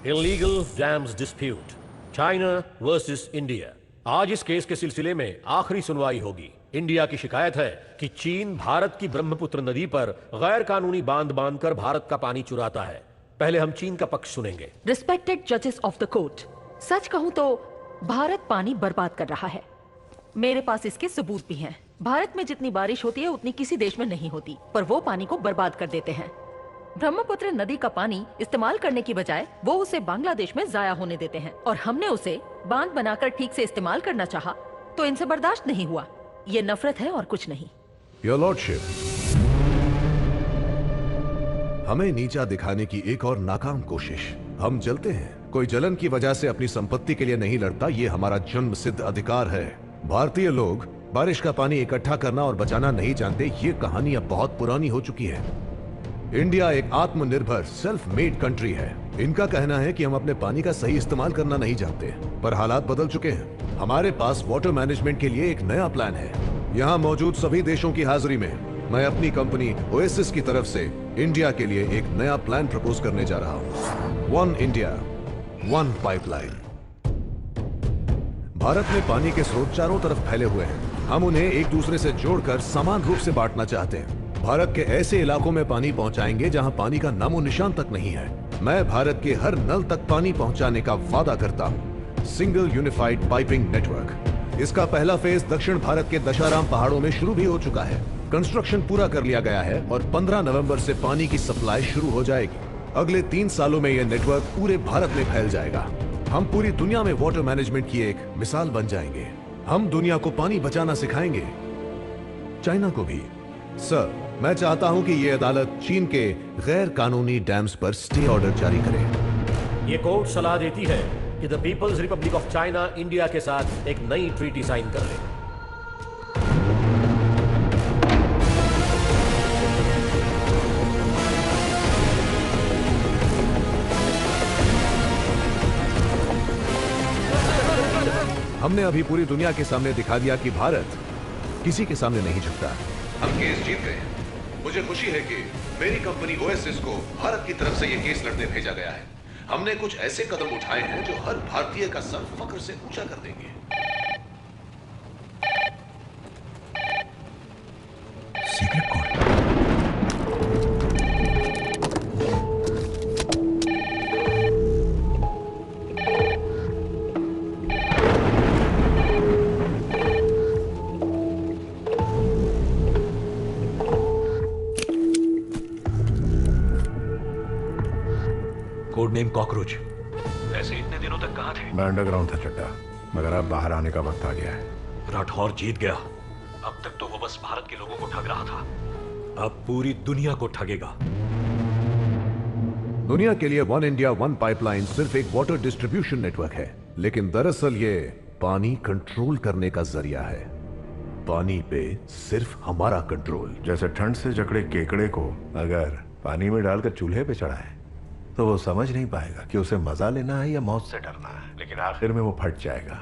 Illegal dams dispute, China versus India. आज इस case के सिलसिले में आखिरी सुनवाई होगी। इंडिया की शिकायत है कि चीन भारत की ब्रह्मपुत्र नदी पर गैर कानूनी बांध बांधकर भारत का पानी चुराता है। पहले हम चीन का पक्ष सुनेंगे। रिस्पेक्टेड जजेस ऑफ द कोर्ट, सच कहूं तो भारत पानी बर्बाद कर रहा है। मेरे पास इसके सबूत भी हैं। भारत में जितनी बारिश होती है उतनी किसी देश में नहीं होती, पर वो पानी को बर्बाद कर देते हैं। ब्रह्मपुत्र नदी का पानी इस्तेमाल करने की बजाय वो उसे बांग्लादेश में जाया होने देते हैं, और हमने उसे बांध बनाकर ठीक से इस्तेमाल करना चाहा तो इनसे बर्दाश्त नहीं हुआ। ये नफरत है और कुछ नहीं। योर लॉर्डशिप, हमें नीचा दिखाने की एक और नाकाम कोशिश। हम जलते हैं, कोई जलन की वजह से अपनी संपत्ति के लिए नहीं लड़ता। ये हमारा जन्म सिद्ध अधिकार है। भारतीय लोग बारिश का पानी इकट्ठा करना और बचाना नहीं जानते। ये कहानी अब बहुत पुरानी हो चुकी है। इंडिया एक आत्मनिर्भर सेल्फ मेड कंट्री है। इनका कहना है कि हम अपने पानी का सही इस्तेमाल करना नहीं जानते, पर हालात बदल चुके हैं। हमारे पास वाटर मैनेजमेंट के लिए एक नया प्लान है। यहाँ मौजूद सभी देशों की हाजिरी में मैं अपनी कंपनी ओएसिस की तरफ से इंडिया के लिए एक नया प्लान प्रपोज करने जा रहा हूँ। One India one pipeline. Bharat में पानी के स्रोत चारों तरफ फैले हुए हैं। हम उन्हें एक दूसरे से जोड़कर समान रूप से बांटना चाहते हैं। भारत के ऐसे इलाकों में पानी पहुंचाएंगे जहां पानी का नामो निशान तक नहीं है। मैं भारत के हर नल तक पानी पहुंचाने का वादा करता हूं। Single unified piping network. इसका पहला फेज दक्षिण भारत के दशाराम पहाड़ों में शुरू भी हो चुका है। कंस्ट्रक्शन पूरा कर लिया गया है और 15 नवंबर से पानी की सप्लाई शुरू हो जाएगी। अगले 3 सालों में यह नेटवर्क पूरे भारत में फैल जाएगा। हम पूरी दुनिया में वाटर मैनेजमेंट की एक मिसाल बन जाएंगे। हम दुनिया को पानी बचाना सिखाएंगे, चाइना को भी। सर, मैं चाहता हूं कि यह अदालत चीन के गैर कानूनी डैम्स पर स्टे ऑर्डर जारी करे। ये कोर्ट सलाह देती है कि the people's republic of China India के साथ एक नई ट्रीटी साइन कर ले। हमने अभी पूरी दुनिया के सामने दिखा दिया कि भारत किसी के सामने नहीं झुकता। हम केस जीत गए। मुझे खुशी है कि मेरी कंपनी ओएसिस को भारत की तरफ से यह केस लड़ने भेजा गया है। हमने कुछ ऐसे कदम उठाए हैं जो हर भारतीय का सर फख्र से ऊंचा कर देंगे। Secret code. Code name cockroach. ऐसे इतने दिनों तक कहां थे? मैं अंडरग्राउंड था चड्डा, मगर अब बाहर आने का वक्त आ गया है। राठौर जीत गया। अब तक तो वो बस भारत के लोगों को ठग रहा था, अब पूरी दुनिया को ठगेगा। दुनिया के लिए वन इंडिया वन पाइपलाइन सिर्फ एक वाटर डिस्ट्रीब्यूशन नेटवर्क है, लेकिन दरअसल ये पानी कंट्रोल करने का जरिया है। पानी पे सिर्फ हमारा कंट्रोल। जैसे ठंड से जकड़े केकड़े को अगर पानी में डालकर चूल्हे पे चढ़ाए तो वो समझ नहीं पाएगा कि उसे मजा लेना है या मौत से डरना है, लेकिन आखिर में वो फट जाएगा।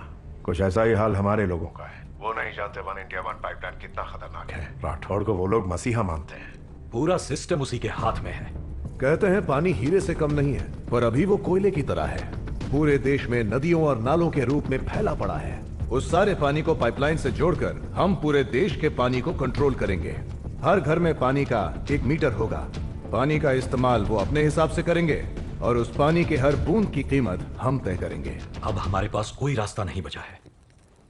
कुछ ऐसा ही हाल हमारे लोगों का है। वो नहीं जानते वन इंडिया वन पाइपलाइन कितना खतरनाक है। राठौड़ को वो लोग मसीहा मानते हैं। पूरा सिस्टम उसी के हाथ में है। कहते हैं पानी हीरे से कम नहीं है, पर अभी वो कोयले की तरह है। पूरे देश में नदियों और नालों के रूप में फैला पड़ा है। उस सारे पानी को पाइपलाइन से जोड़कर हम पूरे देश के पानी को कंट्रोल करेंगे। हर घर में पानी का एक मीटर होगा। पानी का इस्तेमाल वो अपने हिसाब से करेंगे और उस पानी के हर बूंद की कीमत हम तय करेंगे। अब हमारे पास कोई रास्ता नहीं बचा है,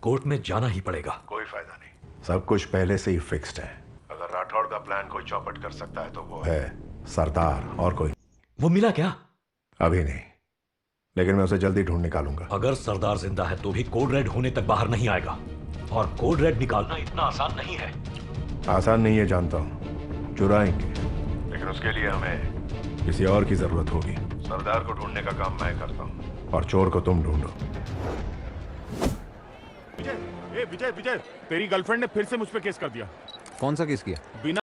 कोर्ट में जाना ही पड़ेगा। कोई फायदा नहीं, सब कुछ पहले से ही फिक्स्ड है। अगर राठौड़ का प्लान कोई चौपट कर सकता है तो वो है सरदार, और कोई। वो मिला क्या? अभी नहीं, लेकिन मैं उसे जल्दी ढूंढ निकालूंगा। अगर सरदार जिंदा है तो भी कोड रेड होने तक बाहर नहीं आएगा, और कोड रेड निकालना इतना आसान नहीं है। आसान नहीं है जानता हूँ, चुराएंगे, लेकिन उसके लिए हमें किसी और की जरूरत होगी। सरदार को ढूंढने का काम मैं करता हूँ और चोर को तुम ढूंढो। विजय, विजय, तेरी गर्लफ्रेंड ने फिर से मुझ पे केस कर दिया। कौन सा केस किया? बिना